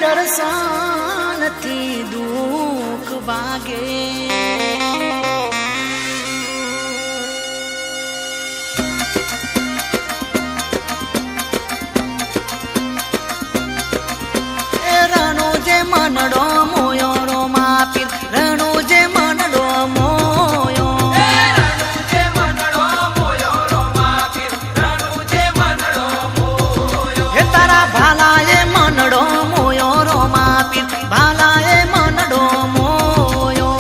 દર્શનથી દુઃખ ભાગે રણુ જે મનડો મોયો રો માપી રણુ જે મનડો મોયો રણુ જે મનડો મોયો રો માપી રણુ જે મનડો મોયો હે તારા ભાલાએ મનડો મોયો રો માપી ભાલાએ મનડો મોયો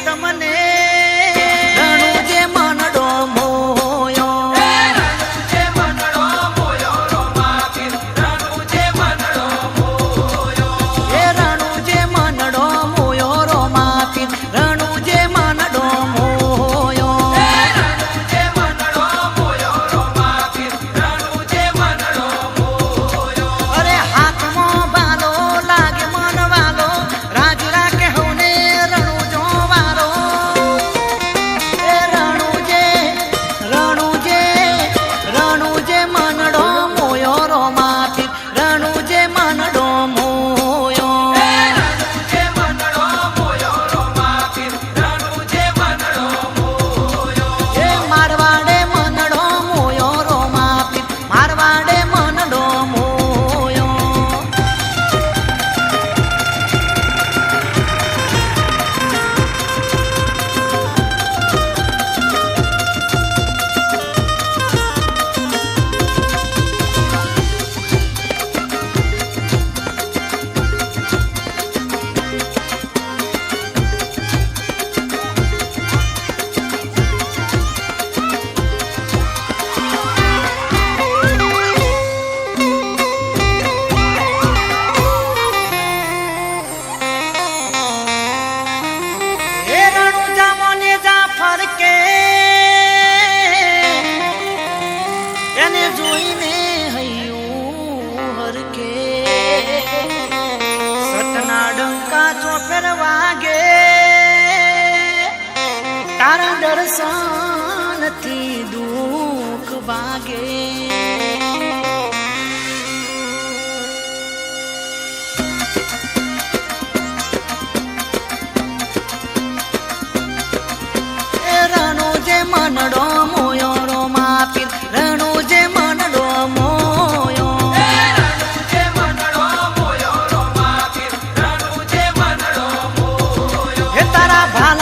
તમને રણુ જે મનડો મોયો રણુજે મનડો મોયો રોમા પીર રણુજે મનડો મોયો એ રણુ જે મનડો મોયો રોમા પીર રણુ જે મનડો મોયો રણુજે મનડો મોયો રોમા પીર રણુજે મનડો મોયો અરે હાથમાં બાલો લાગે મનવાલો રાજ રાખે હોને રણુ જો વારો એ રણુ જે મનડો મોયો રોમા પીર રણુ જે મનડો મોયો રણુજે મનડો મોયો રોમા પીર રણુજે મનડો મોયો એ મારવાડે મનડો મોયો રોમા પીર મારવાડે મનડો મોયો એ રણુ જામોને જાફર કે એને જોઈને હૈયું હરકે સતના ડંકા ચોફેર વાગે તારા દર્શનથી દુઃખ ભાગે રણુ જે મનડો મોયો રોમા પીર રણુ જે મનડો મોયો રણુજે મનડો મોયો રોમા પીર રણુજે મનડો મોયો હે તારા ભાલા